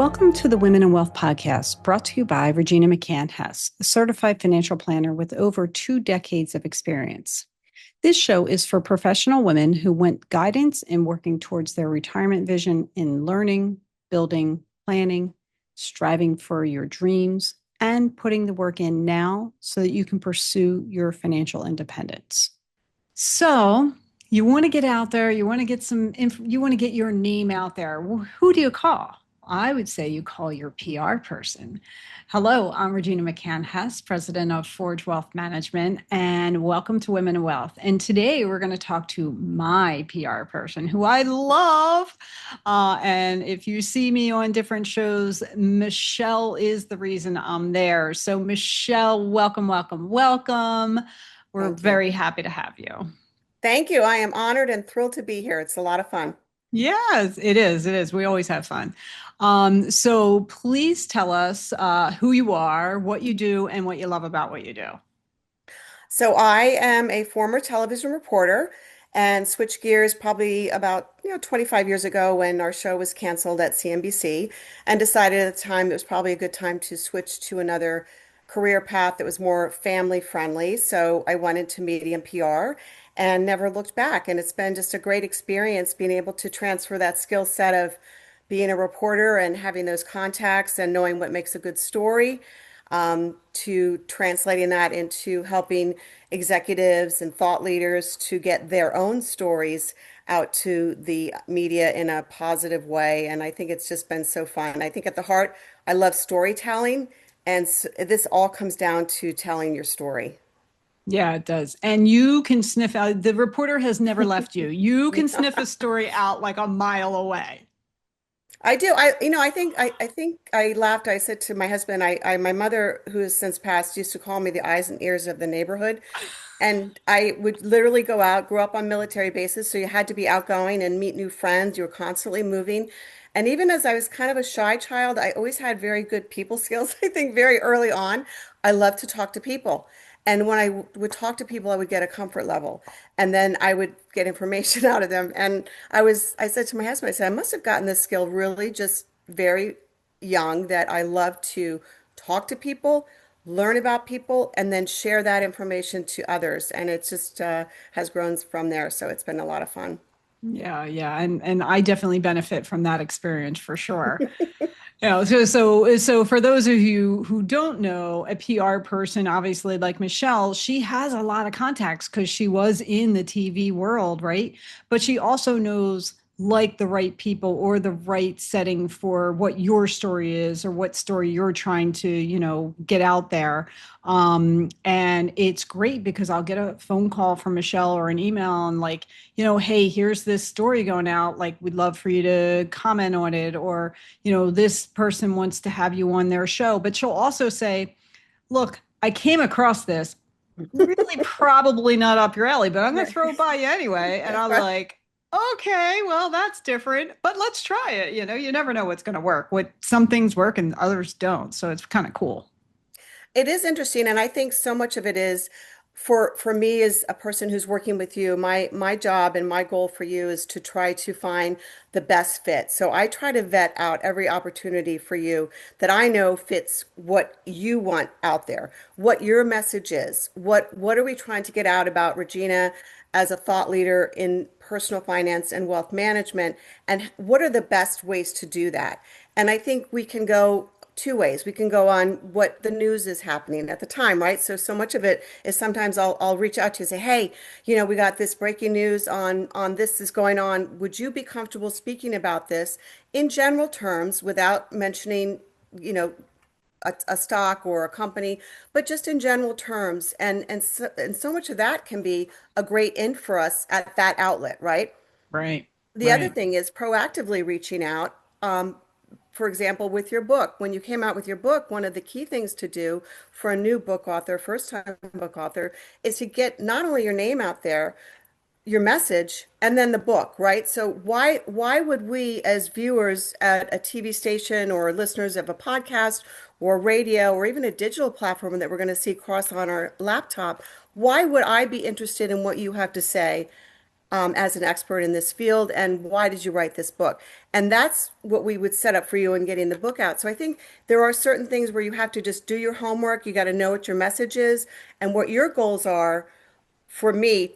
Welcome to the Women in Wealth podcast, brought to you by Regina McCann-Hess, a certified financial planner with over 2 decades of experience. This show is for professional women who want guidance in working towards their retirement vision in learning, building, planning, striving for your dreams, and putting the work in now so that you can pursue your financial independence. So, you want to get out there, you want to get you want to get your name out there. Who do you call? I would say you call your PR person. Hello, I'm Regina McCann-Hess, president of Forge Wealth Management, and welcome to Women in Wealth. And today we're going to talk to my PR person, who I love. And if you see me on different shows, Michele is the reason I'm there. So, Michele, welcome, welcome, welcome. We're Thank you. very happy to have you. Thank you. I am honored and thrilled to be here. It's a lot of fun. Yes, it is. It is. We always have fun. So please tell us who you are, what you do, and what you love about what you do. So I am a former television reporter and switched gears probably about 25 years ago when our show was canceled at CNBC and decided at the time it was probably a good time to switch to another career path that was more family friendly. So I went into media and PR and never looked back. And it's been just a great experience being able to transfer that skill set of being a reporter and having those contacts and knowing what makes a good story, to translating that into helping executives and thought leaders to get their own stories out to the media in a positive way. And I think it's just been so fun. I think at the heart, I love storytelling. And this all comes down to telling your story. Yeah, it does. And you can sniff out, the reporter has never left you. You can sniff a story out like a mile away. I do. I think I laughed. I said to my husband, my mother, who has since passed, used to call me the eyes and ears of the neighborhood. And I would literally go out, grew up on military bases, so you had to be outgoing and meet new friends. You were constantly moving. And even as I was kind of a shy child, I always had very good people skills. I think very early on, I loved to talk to people. And when I would talk to people, I would get a comfort level. And then I would get information out of them. And I said to my husband, I said, I must have gotten this skill really just very young, that I love to talk to people, learn about people, and then share that information to others. And it just has grown from there. So it's been a lot of fun. Yeah, yeah. And I definitely benefit from that experience for sure. So for those of you who don't know, a PR person, obviously like Michele, she has a lot of contacts because she was in the TV world, right? But she also knows like the right people or the right setting for what your story is or what story you're trying to, get out there. And it's great because I'll get a phone call from Michele or an email and like, hey, here's this story going out. Like, we'd love for you to comment on it, or this person wants to have you on their show. But she'll also say, look, I came across this, really probably not up your alley, but I'm going to throw it by you anyway. And I'm like, okay, well, that's different, but let's try it. You never know what's going to work. Some things work and others don't. So it's kind of cool. It is interesting, and I think so much of it is for me as a person who's working with you, my job and my goal for you is to try to find the best fit. So I try to vet out every opportunity for you that I know fits what you want out there, what your message is, what are we trying to get out about Regina as a thought leader in personal finance and wealth management, and what are the best ways to do that? And I think we can go two ways. We can go on what the news is happening at the time, right? So much of it is sometimes I'll reach out to you and say, hey, we got this breaking news on this is going on. Would you be comfortable speaking about this in general terms without mentioning, you know, a stock or a company, but just in general terms? And so much of that can be a great in for us at that outlet, right? Right. The other Right. thing is proactively reaching out. For example, with your book, when you came out with your book, one of the key things to do for a new book author, first time book author, is to get not only your name out there, your message, and then the book, right? So why would we as viewers at a TV station or listeners of a podcast or radio or even a digital platform that we're going to see across on our laptop, why would I be interested in what you have to say as an expert in this field, and why did you write this book? And that's what we would set up for you in getting the book out. So I think there are certain things where you have to just do your homework. You got to know what your message is and what your goals are for me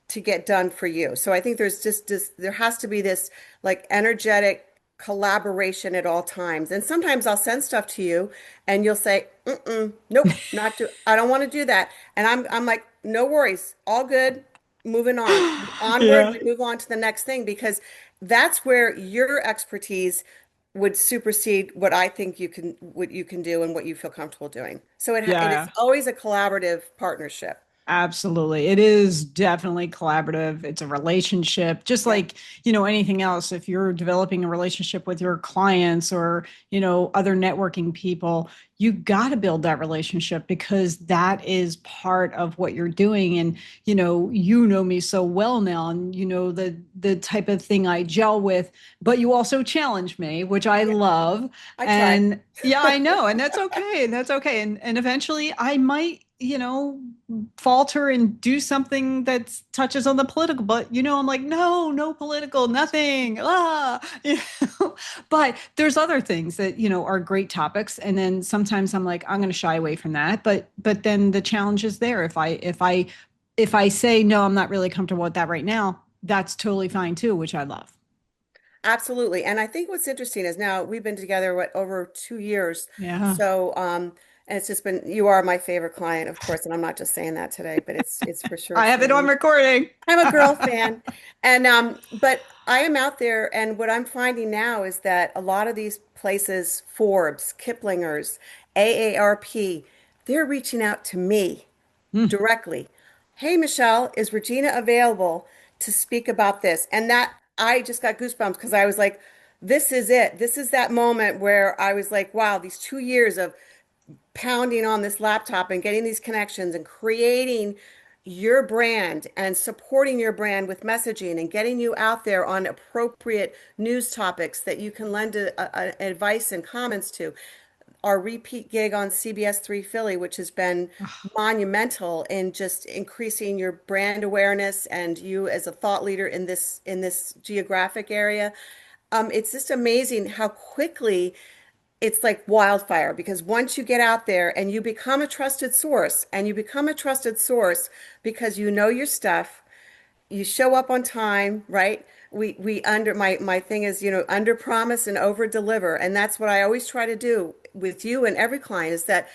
to get done for you. So I think there's just this, there has to be this like energetic collaboration at all times. And sometimes I'll send stuff to you and you'll say, mm-mm, nope, not do, I don't want to do that. And I'm like, no worries, all good, moving on. Onward, Yeah. we move on to the next thing because that's where your expertise would supersede what I think what you can do and what you feel comfortable doing. So it is Yeah. always a collaborative partnership. Absolutely. It is definitely collaborative. It's a relationship, just Yeah. like, anything else. If you're developing a relationship with your clients or, other networking people, you got to build that relationship because that is part of what you're doing. And, you know me so well now and you know the type of thing I gel with, but you also challenge me, which I Yeah, love. I try. And yeah, I know, and that's okay. And that's okay. And eventually I might, falter and do something that touches on the political, but I'm like, no, no political, nothing. But there's other things that, are great topics. And then sometimes I'm like, I'm going to shy away from that. But then the challenge is there. If I say, no, I'm not really comfortable with that right now, that's totally fine too, which I love. Absolutely. And I think what's interesting is now we've been together what over 2 years. Yeah. So and it's just been you are my favorite client, of course, and I'm not just saying that today, but it's for sure I have it on true. recording. I'm a girl fan. And but I am out there and what I'm finding now is that a lot of these places, Forbes, Kiplinger's, AARP, they're reaching out to me Hmm. directly. Hey, Michelle, is Regina available to speak about this? And that I just got goosebumps because I was like, this is it. This is that moment where I was like, wow, these 2 years of pounding on this laptop and getting these connections and creating your brand and supporting your brand with messaging and getting you out there on appropriate news topics that you can lend advice and comments to. Our repeat gig on CBS 3 Philly, which has been monumental in just increasing your brand awareness and you as a thought leader in this geographic area. It's just amazing how quickly it's like wildfire because once you get out there and you become a trusted source and you become a trusted source because you know your stuff, you show up on time, right? We under my thing is, under promise and over deliver. And that's what I always try to do with you and every client is that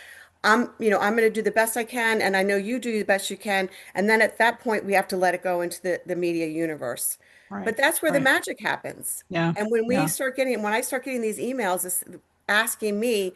I'm going to do the best I can and I know you do the best you can. And then at that point we have to let it go into the media universe. But Right. that's where the Right. magic happens. Yeah. And Yeah. when I start getting these emails asking me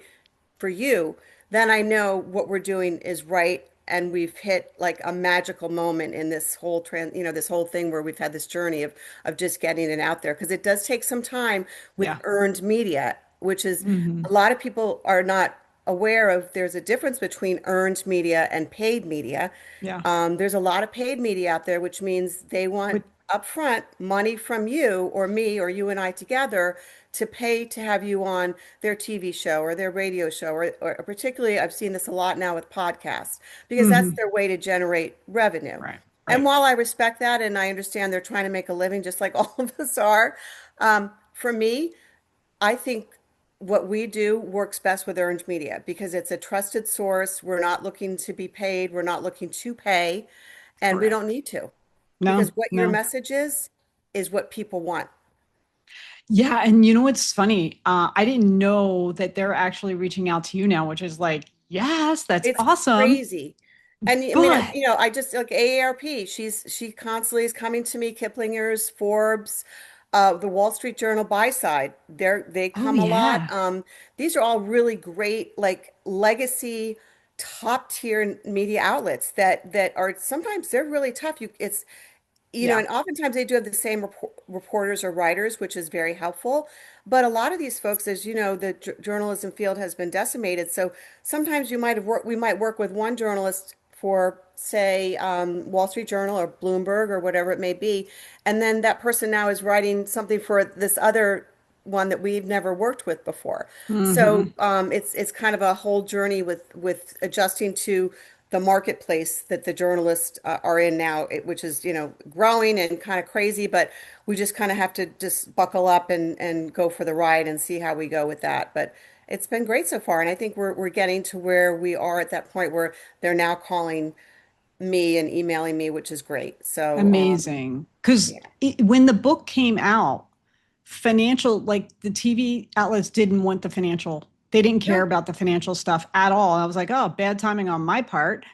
for you, then I know what we're doing is right. And we've hit like a magical moment in this whole this whole thing where we've had this journey of just getting it out there. Because it does take some time with Yeah. earned media, which is Hmm. a lot of people are not aware of. There's a difference between earned media and paid media. Yeah. There's a lot of paid media out there, which means they want But upfront money from you or me or you and I together to pay to have you on their TV show or their radio show, or particularly I've seen this a lot now with podcasts because that's hmm. their way to generate revenue. Right. And Right. while I respect that and I understand they're trying to make a living just like all of us are, for me, I think what we do works best with earned media because it's a trusted source. We're not looking to be paid. We're not looking to pay, and we don't Correct. need to because No, what your no. message is what people want. Yeah, and you know what's funny? I didn't know that they're actually reaching out to you now, which is like, yes, that's It's awesome. crazy. And I mean, But I just like AARP, she constantly is coming to me, Kiplinger's, Forbes, the Wall Street Journal buy side. They oh come a lot. yeah, These are all really great, like legacy, top tier media outlets that are sometimes they're really tough. yeah. And oftentimes they do have the same reporters or writers, which is very helpful. But a lot of these folks, as you know, the journalism field has been decimated. So sometimes we might work with one journalist for, say, Wall Street Journal or Bloomberg or whatever it may be, and then that person now is writing something for this other one that we've never worked with before. So Hmm. it's kind of a whole journey with adjusting to the marketplace that the journalists are in now, which is, growing and kind of crazy, but we just kind of have to just buckle up and go for the ride and see how we go with that. But it's been great so far, and I think we're getting to where we are at that point where they're now calling me and emailing me, which is great. So, Amazing. Because yeah, when the book came out, financial, like the TV outlets didn't want the financial, they didn't care no, about the financial stuff at all. I was like, oh, bad timing on my part.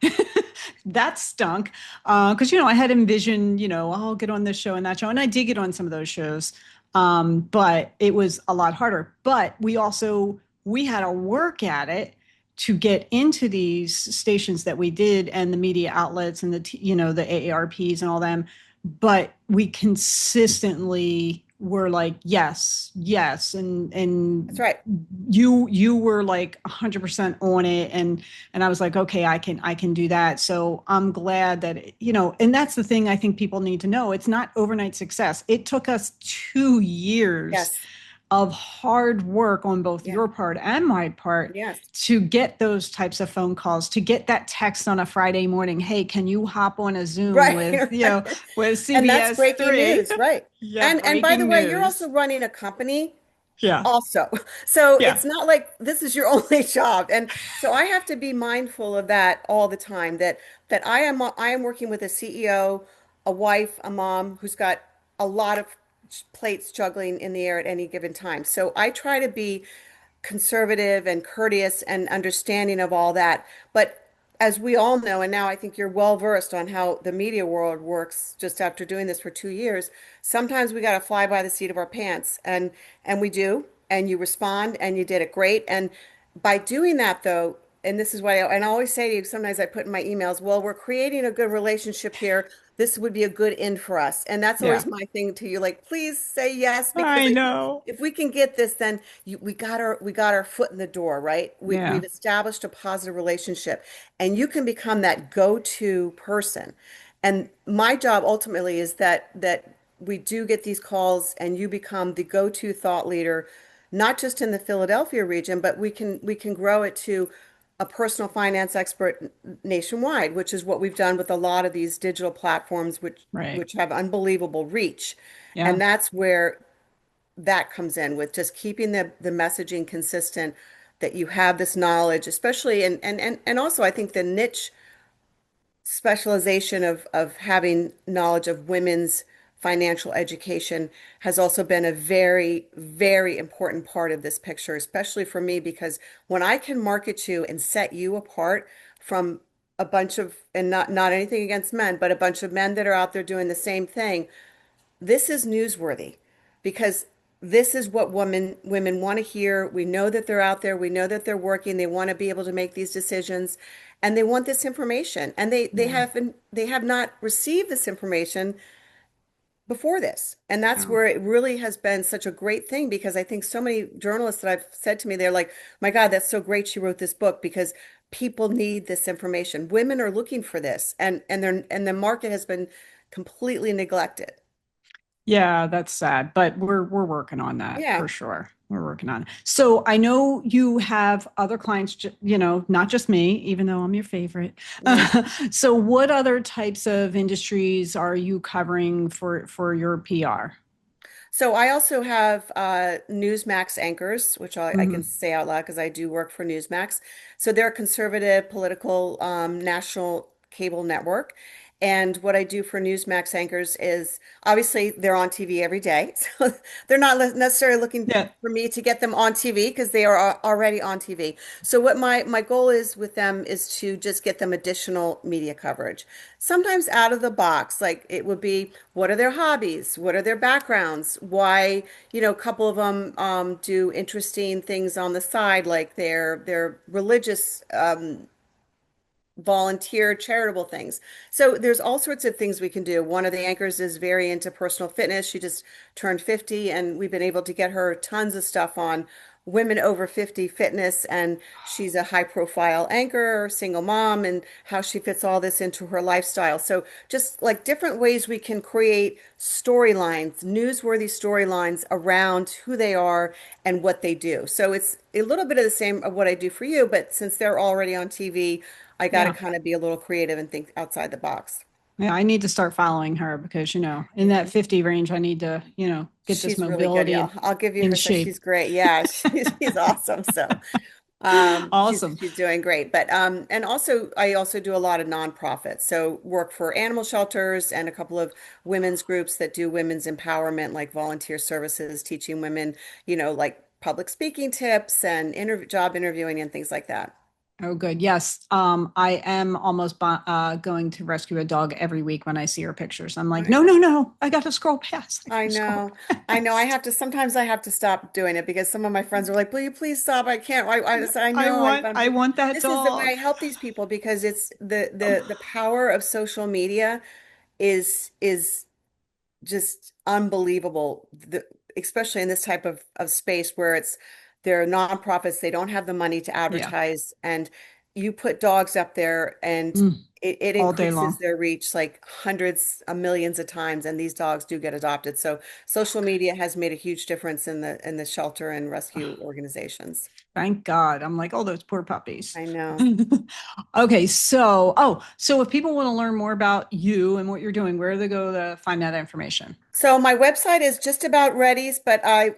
That stunk. Because, I had envisioned, I'll get on this show and that show. And I did get on some of those shows. But it was a lot harder. But we had to work at it to get into these stations that we did and the media outlets and the AARPs and all them, but we consistently were like yes, yes, that's and right. you were like 100% on it, and I was like, okay, I can do that. So I'm glad that and that's the thing I think people need to know. It's not overnight success. It took us 2 years Yes. of hard work on both Yeah. your part and my part Yes. to get those types of phone calls, to get that text on a Friday morning. Hey, can you hop on a Zoom Right. with, Right. with And that's CBS breaking 3? news, right? Yeah, And by the breaking way, you're also news. running a company Yeah, also. So yeah, it's not like this is your only job. And so I have to be mindful of that all the time that I am working with a CEO, a wife, a mom who's got a lot of plates juggling in the air at any given time. So I try to be conservative and courteous and understanding of all that. But as we all know, and now I think you're well versed on how the media world works just after doing this for 2 years, sometimes we got to fly by the seat of our pants. And we do, and you respond and you did it great. And by doing that though, and this is what I always say to you, sometimes I put in my emails, well, we're creating a good relationship here. This would be a good end for us. And that's always yeah. my thing to you, like, please say yes, because I I think know. if we can get this, then we got our foot in the door, right? Yeah, We've established a positive relationship, and you can become that go-to person. And my job ultimately is that we do get these calls, and you become the go-to thought leader, not just in the Philadelphia region, but we can grow it to a personal finance expert nationwide, which is what we've done with a lot of these digital platforms, which right. which have unbelievable reach. Yeah. And that's where that comes in with just keeping the messaging consistent, that you have this knowledge, especially and also I think the niche specialization of having knowledge of women's financial education has also been a very, very important part of this picture, especially for me, because when I can market you and set you apart from a bunch of, and not anything against men, but a bunch of men that are out there doing the same thing, this is newsworthy because this is what women want to hear. We know that they're out there. We know that they're working. They want to be able to make these decisions, and they want this information. And Yeah. they have not received this information before this. And that's Yeah. where it really has been such a great thing, because I think so many journalists that I've said to me, they're like, "My God, that's so great she wrote this book because people need this information. Women are looking for this, and the market has been completely neglected." Yeah, that's sad, but we're working on that Yeah. for sure. We're working on it. So I know you have other clients, not just me, even though I'm your favorite. Yeah. So what other types of industries are you covering for your PR? So I also have Newsmax anchors, which I can Hmm. say out loud because I do work for Newsmax. So they're a conservative political national cable network. And what I do for Newsmax anchors is obviously they're on TV every day. So they're not necessarily looking Yeah. for me to get them on TV because they are already on TV. So what my goal is with them is to just get them additional media coverage. Sometimes out of the box, like it would be, what are their hobbies? What are their backgrounds? Why, a couple of them do interesting things on the side, like their religious volunteer charitable things. So there's all sorts of things we can do. One of the anchors is very into personal fitness. She just turned 50, and we've been able to get her tons of stuff on women over 50 fitness. And she's a high profile anchor, single mom, and how she fits all this into her lifestyle. So just like different ways we can create storylines, newsworthy storylines around who they are and what they do. So it's a little bit of the same of what I do for you, but since they're already on TV, I got to Yeah. kind of be a little creative and think outside the box. Yeah, I need to start following her because, in that Yeah. 50 range, I need to, get this She's really good. mobility Yeah, I'll give you in her. So shape. she's great. Yeah, she's awesome. So Awesome. she's doing great. But and also I also do a lot of nonprofits. So work for animal shelters and a couple of women's groups that do women's empowerment, like volunteer services, teaching women, like public speaking tips and job interviewing and things like that. Oh, good. Yes. I am almost going to rescue a dog every week when I see her pictures. I'm like, I no, no, know. no. I got to scroll past. I got I to scroll know. I know. past. Sometimes I have to stop doing it because some of my friends are like, will you please stop? I can't. I said, I know. I want that This is the way I dog. help these people because it's the power of social media is just unbelievable, especially in this type of space where they're nonprofits, they don't have the money to Yeah. advertise, and you put dogs up there and Mm, it all day increases long. their reach like hundreds of millions of times, and these dogs do get adopted. So social media has made a huge difference in the shelter and rescue organizations. Thank God. I'm like, oh, those poor puppies. I know. Okay, so if people want to learn more about you and what you're doing, where do they go to find that information? So my website is just about ready, but I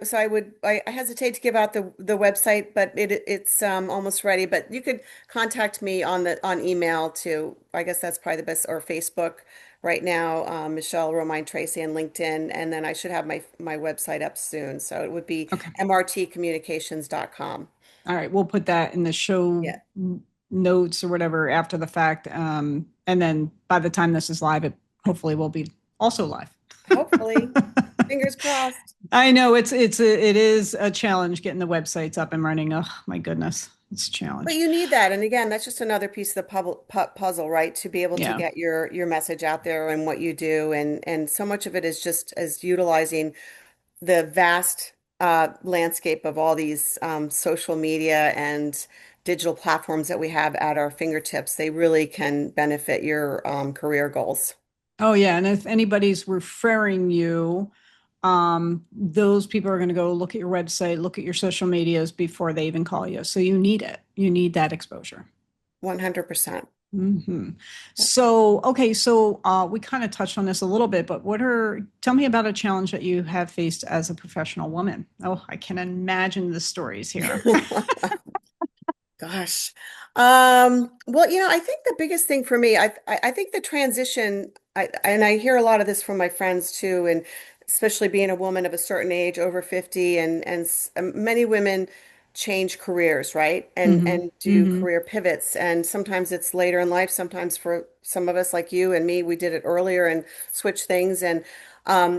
hesitate to give out the website, but it's almost ready. But you could contact me on email too. I guess that's probably the best, or Facebook right now, Michelle Treacy and LinkedIn, and then I should have my website up soon. So it would be Okay. mrtcommunications.com. All right, we'll put that in the show Yeah, notes or whatever after the fact. And then by the time this is live, it hopefully will be also live. hopefully, fingers crossed. I know it is a challenge getting the websites up and running. Oh my goodness, it's a But challenge. you need that. And again, that's just another piece of the puzzle, right? To be able to Yeah. get your message out there and what you do. And so much of it is just as utilizing the vast landscape of all these social media and digital platforms that we have at our fingertips. They really can benefit your career goals. Oh yeah, and if anybody's referring you, those people are going to go look at your website, look at your social medias before they even call you. So you need it. You need that exposure. 100%. Hmm. So, okay, so we kind of touched on this a little bit, but tell me about a challenge that you have faced as a professional woman. Oh, I can imagine the stories here. Gosh. Well, I think the biggest thing for me, I think the transition, and I hear a lot of this from my friends too, and especially being a woman of a certain age, over 50, and many women change careers, right? And Hmm. do Hmm. career pivots. And sometimes it's later in life, sometimes for some of us like you and me, we did it earlier and switch things. And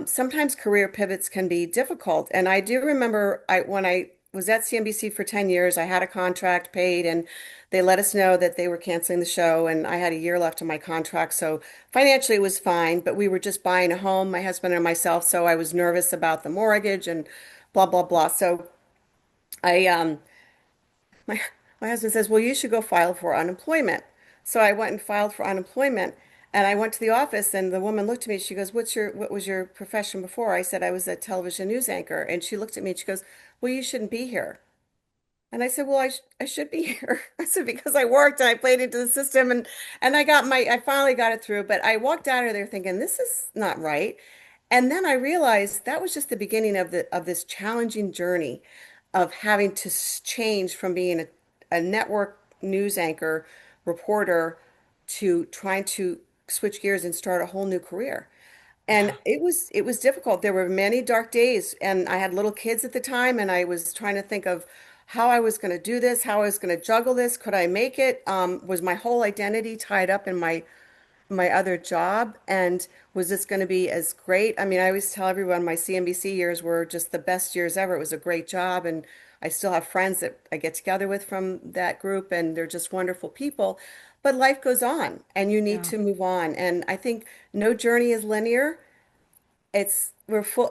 sometimes career pivots can be difficult. And I do remember when I was at CNBC for 10 years. I had a contract paid, and they let us know that they were canceling the show, and I had a year left on my contract. So financially it was fine, but we were just buying a home, my husband and myself, so I was nervous about the mortgage and blah blah blah. So I my my husband says, "Well, you should go file for unemployment." So I went and filed for unemployment. And I went to the office, and the woman looked at me. She goes, what was your profession before?" I said, "I was a television news anchor." And she looked at me and she goes, "Well, you shouldn't be here." And I said, "Well, I should be here." I said, "Because I worked and I played into the system, and I finally got it through." But I walked out of there thinking, this is not right. And then I realized that was just the beginning of this challenging journey of having to change from being a network news anchor reporter to trying to switch gears and start a whole new career. And Yeah. it was difficult. There were many dark days, and I had little kids at the time, and I was trying to think of how I was going to do this, how I was going to juggle this. Could I make it? Was my whole identity tied up in my other job? And was this going to be as great? I mean, I always tell everyone my CNBC years were just the best years ever. It was a great job, and I still have friends that I get together with from that group, and they're just wonderful people. But life goes on, and you need Yeah. to move on. And I think no journey is linear.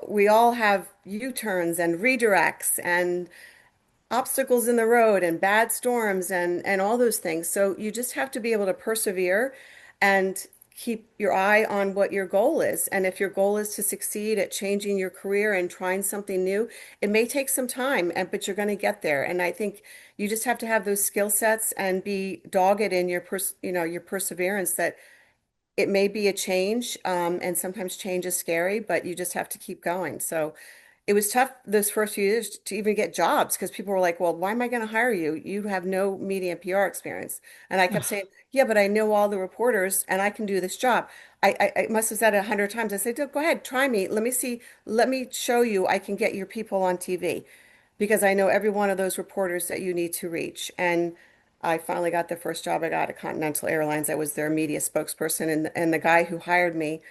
We all have U-turns and redirects and obstacles in the road and bad storms and all those things. So you just have to be able to persevere and keep your eye on what your goal is. And if your goal is to succeed at changing your career and trying something new, it may take some time, and but you're going to get there. And I think you just have to have those skill sets and be dogged in your your perseverance that it may be a change, and sometimes change is scary, but you just have to keep going. So it was tough those first few years to even get jobs because people were like, well, why am I going to hire you? You have no media and PR experience. And I kept saying, yeah, but I know all the reporters and I can do this job. I must have said it 100 times. I said, go ahead, try me. Let me see. Let me show you I can get your people on TV because I know every one of those reporters that you need to reach. And I finally got the first job I got at Continental Airlines. I was their media spokesperson, and the guy who hired me,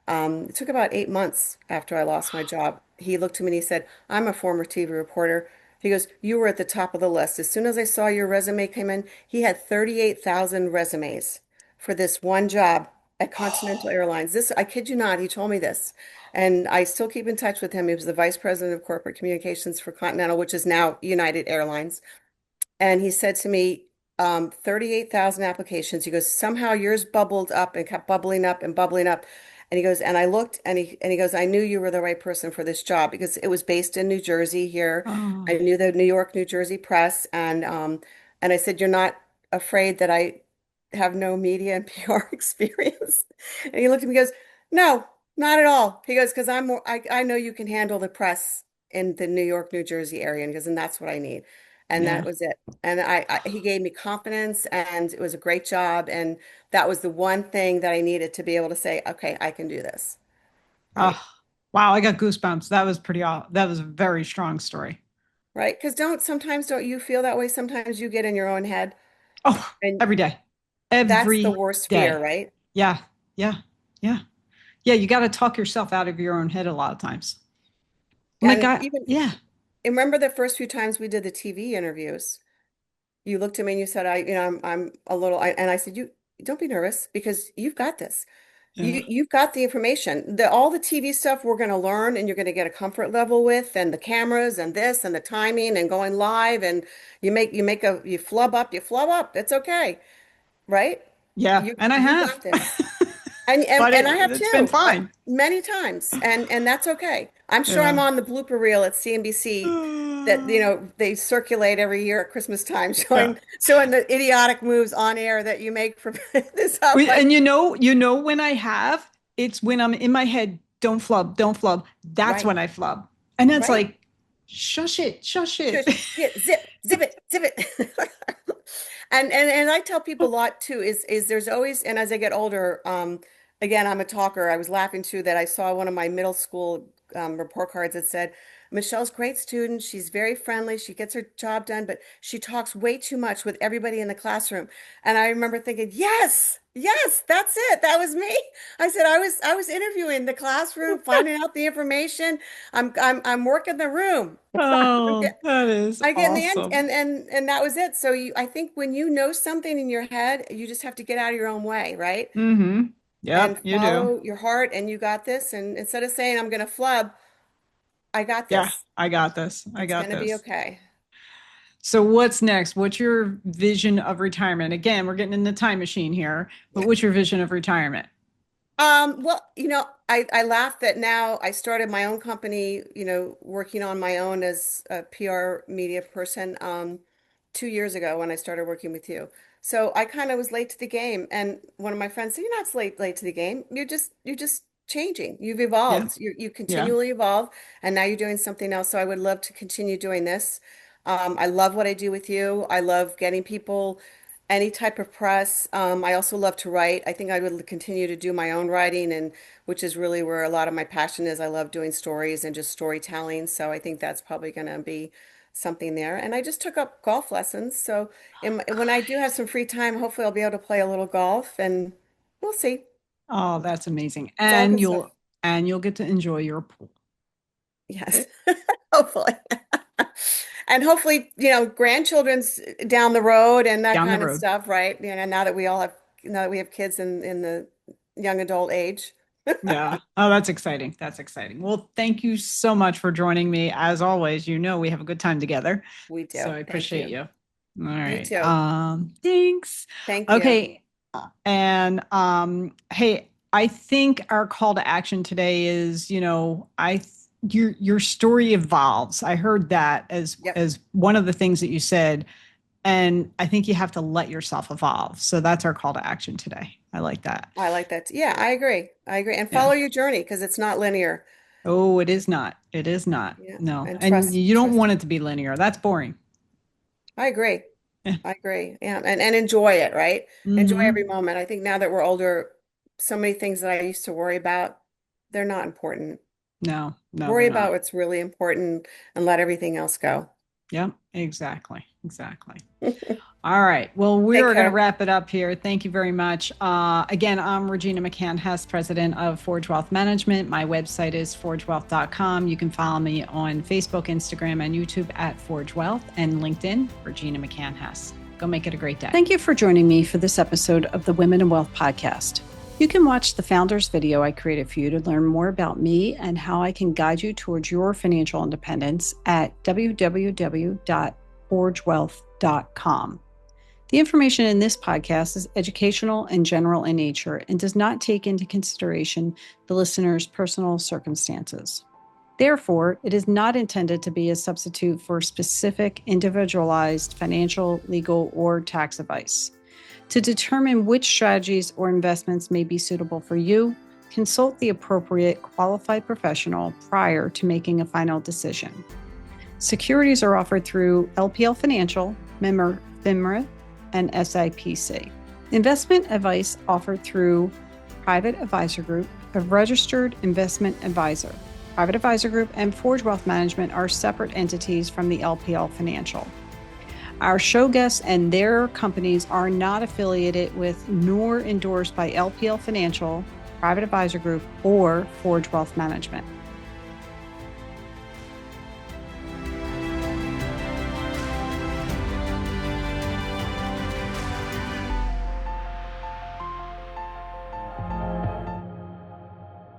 it took about 8 months after I lost my job. He looked at me and he said, I'm a former TV reporter. He goes, you were at the top of the list. As soon as I saw your resume come in, he had 38,000 resumes for this one job at Continental Airlines. This, I kid you not, he told me this. And I still keep in touch with him. He was the vice president of corporate communications for Continental, which is now United Airlines. And he said to me, 38,000 applications. He goes, somehow yours bubbled up and kept bubbling up and bubbling up. And he goes, and I looked and he goes, I knew you were the right person for this job because it was based in New Jersey here. I Oh, knew the New York, New Jersey press. And I said, you're not afraid that I have no media and PR experience? And he looked at me and goes, no, not at all. He goes, because I know you can handle the press in the New York, New Jersey area. And he goes, and that's what I need. And that yeah. was it. And he gave me confidence and it was a great job. And that was the one thing that I needed to be able to say, okay, I can do this. Right. Oh, wow. I got goosebumps. That was that was a very strong story. Right. Because sometimes don't you feel that way? Sometimes you get in your own head Oh, and every day. that's the Every worst fear, day. right? Yeah. Yeah. Yeah. Yeah. You got to talk yourself out of your own head a lot of times. I'm like, And even yeah. remember the first few times we did the TV interviews, you looked at me and you said, I'm a little, and I said, you don't be nervous because you've got this. Yeah. You've got the information. All the TV stuff we're going to learn and you're going to get a comfort level with and the cameras and this and the timing and going live and you flub up. That's okay, right? Yeah. And I You have. got this. And But I have it's been too, fine. many times. And that's okay. I'm sure I'm Yeah. on the blooper reel at CNBC that they circulate every year at Christmas time Yeah. showing the idiotic moves on air that you make from this. I'm like, And when I have, it's when I'm in my head, don't flub, don't flub. That's right, when I flub. And that's right. like, shush it, shush it. Shush, yeah, zip it, zip it. And I tell people a lot too is there's always, and as I get older, again, I'm a talker. I was laughing too that I saw one of my middle school report cards that said, Michelle's a great student. She's very friendly. She gets her job done, but she talks way too much with everybody in the classroom. And I remember thinking, yes, yes, that's it. That was me. I said I was interviewing the classroom, finding out the information. I'm working the room. Oh, that is I get in the end, awesome. and that was it. So I think when you know something in your head, you just have to get out of your own way, right? Mm-hmm. And Yep, you do. follow your heart, and you got this. And instead of saying I'm going to flub, I got Yeah, this. I got this. I It's got going to be this. okay. So what's next? What's your vision of retirement? Again, we're getting in the time machine here, but Yeah. what's your vision of retirement? Well, I laugh that now I started my own company, working on my own as a PR media person, 2 years ago when I started working with you. So I kind of was late to the game. And one of my friends said, you're not late to the game. You're just changing. You've Yeah, evolved. You yeah. continually evolve. And now you're doing something else. So I would love to continue doing this. I love what I do with you. I love getting people any type of press. I also love to write. I think I would continue to do my own writing, and which is really where a lot of my passion is. I love doing stories and just storytelling. So I think that's probably going to be something there. And I just took up golf lessons. So when I do have some free time, hopefully I'll be able to play a little golf, and we'll see. Oh, that's amazing. It's all good stuff. And you'll get to enjoy your pool. Yes, hopefully. And hopefully, grandchildren's down the road and that Down the kind of road. stuff, right? Now that we have kids in the young adult age. Yeah. Oh, that's exciting. That's exciting. Well, thank you so much for joining me. As always, we have a good time together. We So do. I Thank appreciate you. you. All You right. too. Thanks. Thank you. Okay. And hey, I think our call to action today is, your story evolves. I heard that Yep. as one of the things that you said, and I think you have to let yourself evolve. So that's our call to action today. I like that. I like that. Yeah, I agree. I agree. And Yeah. follow your journey because it's not linear. Oh, it is not. It is not. Yeah. No. And And trust, you don't trust. want it to be linear. That's boring. I agree. Yeah. I agree. Yeah. And enjoy it, right? Enjoy every Mm-hmm. moment. I think now that we're older, so many things that I used to worry about, they're not important. No, no, they're Worry not. about what's really important and let everything else go. Yep, exactly. Exactly. All right. Well, we Take are going to care. wrap it up here. Thank you very much. Again, I'm Regina McCann Hess, president of Forge Wealth Management. My website is forgewealth.com. You can follow me on Facebook, Instagram, and YouTube at Forge Wealth, and LinkedIn, Regina McCann Hess. Go make it a great day. Thank you for joining me for this episode of the Women in Wealth podcast. You can watch the founders video I created for you to learn more about me and how I can guide you towards your financial independence at www.forgewealth.com. The information in this podcast is educational and general in nature and does not take into consideration the listener's personal circumstances. Therefore, it is not intended to be a substitute for specific, individualized financial, legal, or tax advice. To determine which strategies or investments may be suitable for you, consult the appropriate qualified professional prior to making a final decision. Securities are offered through LPL Financial, member FINRA, and SIPC. Investment advice offered through Private Advisor Group, a registered investment advisor. Private Advisor Group and Forge Wealth Management are separate entities from the LPL Financial. Our show guests and their companies are not affiliated with nor endorsed by LPL Financial, Private Advisor Group, or Forge Wealth Management.